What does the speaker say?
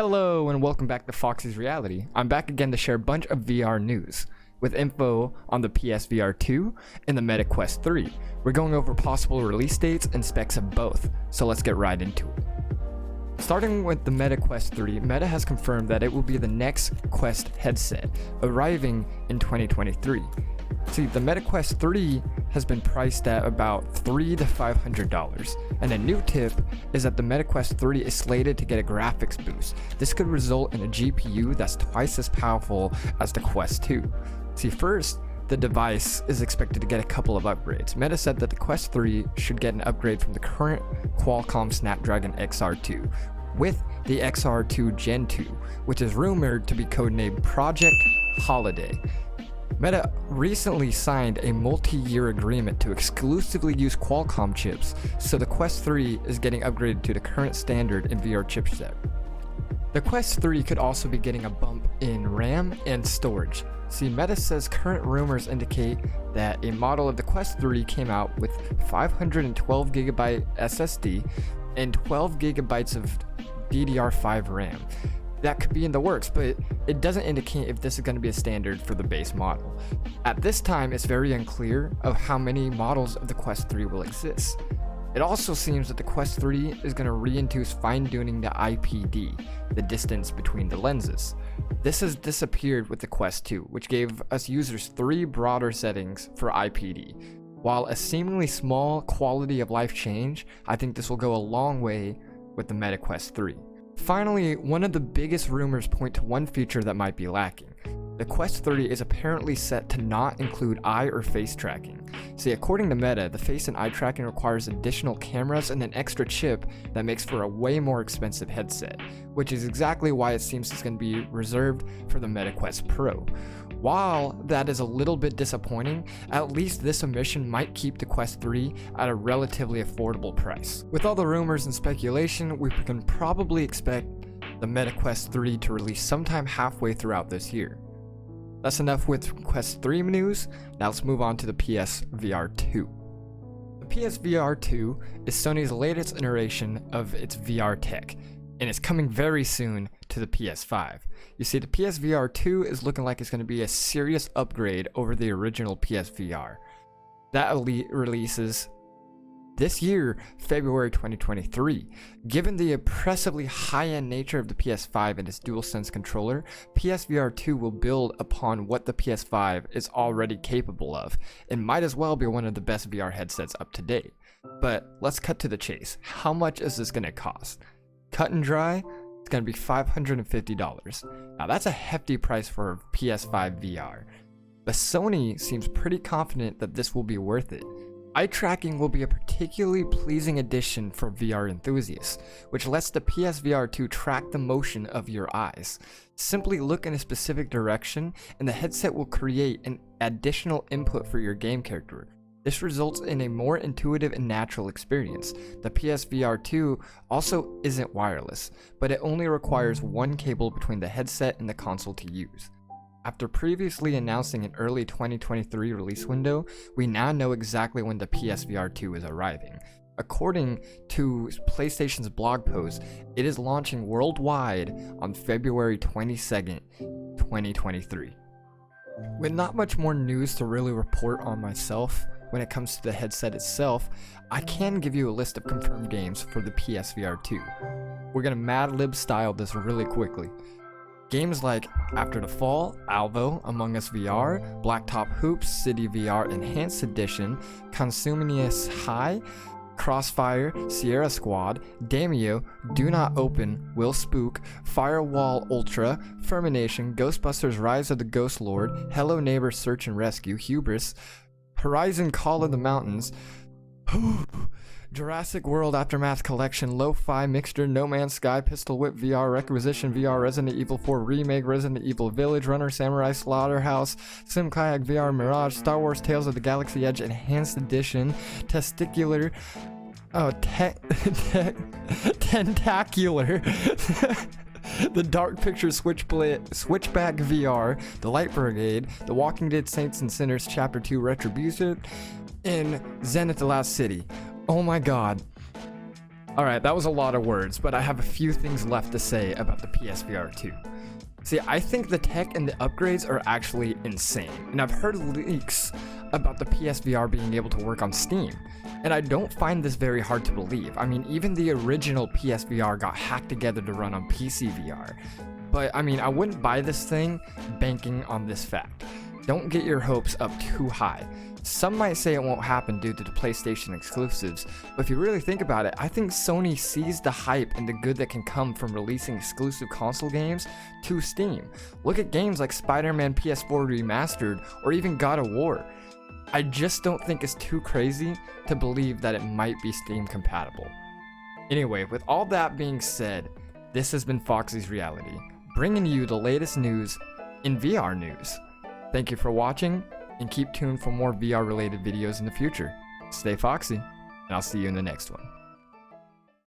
Hello and welcome back to Foxy's Reality. I'm back again to share a bunch of VR news with info on the PSVR 2 and the Meta Quest 3. We're going over possible release dates and specs of both, so let's get right into it. Starting with the Meta Quest 3, Meta has confirmed that it will be the next Quest headset, arriving in 2023. See, the Meta Quest 3 has been priced at about $300 to $500, and a new tip is that the Meta Quest 3 is slated to get a graphics boost. This could result in a GPU that's twice as powerful as the Quest 2. See, first, the device is expected to get a couple of upgrades. Meta said that the Quest 3 should get an upgrade from the current Qualcomm Snapdragon XR2 with the XR2 Gen 2, which is rumored to be codenamed Project Holiday. Meta recently signed a multi-year agreement to exclusively use Qualcomm chips, so the Quest 3 is getting upgraded to the current standard in VR chipset. The Quest 3 could also be getting a bump in RAM and storage. See, Meta says current rumors indicate that a model of the Quest 3 came out with 512GB SSD and 12GB of DDR5 RAM. That could be in the works, but it doesn't indicate if this is going to be a standard for the base model. At this time, it's very unclear of how many models of the Quest 3 will exist. It also seems that the Quest 3 is going to reintroduce fine-tuning the IPD, the distance between the lenses. This has disappeared with the Quest 2, which gave us users 3 broader settings for IPD. While a seemingly small quality of life change, I think this will go a long way with the Meta Quest 3. Finally, one of the biggest rumors point to one feature that might be lacking. The Quest 3 is apparently set to not include eye or face tracking. See, according to Meta, the face and eye tracking requires additional cameras and an extra chip that makes for a way more expensive headset, which is exactly why it seems it's going to be reserved for the Meta Quest Pro. While that is a little bit disappointing, at least this omission might keep the Quest 3 at a relatively affordable price. With all the rumors and speculation, we can probably expect the Meta Quest 3 to release sometime halfway throughout this year. That's enough with Quest 3 news. Now let's move on to the PSVR 2. The PSVR 2 is Sony's latest iteration of its VR tech, and it's coming very soon to the PS5. You see, the PSVR 2 is looking like it's going to be a serious upgrade over the original PSVR. That releases this year, February 2023. Given the impressively high-end nature of the PS5 and its DualSense controller, PSVR 2 will build upon what the PS5 is already capable of, and might as well be one of the best VR headsets up to date. But let's cut to the chase. How much is this going to cost? Cut and dry, it's going to be $550. Now that's a hefty price for a PS5 VR, but Sony seems pretty confident that this will be worth it. Eye tracking will be a particularly pleasing addition for VR enthusiasts, which lets the PSVR 2 track the motion of your eyes. Simply look in a specific direction and the headset will create an additional input for your game character. This results in a more intuitive and natural experience. The PSVR 2 also isn't wireless, but it only requires one cable between the headset and the console to use. After previously announcing an early 2023 release window, we now know exactly when the PSVR 2 is arriving. According to PlayStation's blog post, it is launching worldwide on February 22nd, 2023. With not much more news to really report on myself when it comes to the headset itself, I can give you a list of confirmed games for the PSVR 2. We're gonna Mad Lib style this really quickly. Games like After the Fall, Alvo, Among Us VR, Blacktop Hoops, City VR Enhanced Edition, Consumenius High, Crossfire, Sierra Squad, Damio, Do Not Open, Will Spook, Firewall Ultra, Fermination, Ghostbusters Rise of the Ghost Lord, Hello Neighbor Search and Rescue, Hubris, Horizon Call of the Mountains, Jurassic World Aftermath Collection, Lo-Fi Mixture, No Man's Sky, Pistol Whip VR, Requisition VR, Resident Evil 4 Remake, Resident Evil Village, Runner Samurai Slaughterhouse, Sim Kayak VR Mirage, Star Wars Tales of the Galaxy Edge Enhanced Edition, Tentacular, The Dark Pictures Switchback VR, The Light Brigade, The Walking Dead Saints and Sinners Chapter 2 Retribution, and Zen at the Last City. Oh my god. Alright, that was a lot of words, but I have a few things left to say about the PSVR 2. See, I think the tech and the upgrades are actually insane, and I've heard leaks about the PSVR being able to work on Steam, and I don't find this very hard to believe. I mean, even the original PSVR got hacked together to run on PCVR, but I mean, I wouldn't buy this thing banking on this fact. Don't get your hopes up too high. Some might say it won't happen due to the PlayStation exclusives, but if you really think about it, I think Sony sees the hype and the good that can come from releasing exclusive console games to Steam. Look at games like Spider-Man PS4 Remastered or even God of War. I just don't think it's too crazy to believe that it might be Steam compatible. Anyway, with all that being said, this has been Foxy's Reality, bringing you the latest news in VR news. Thank you for watching, and keep tuned for more VR related videos in the future. Stay foxy, and I'll see you in the next one.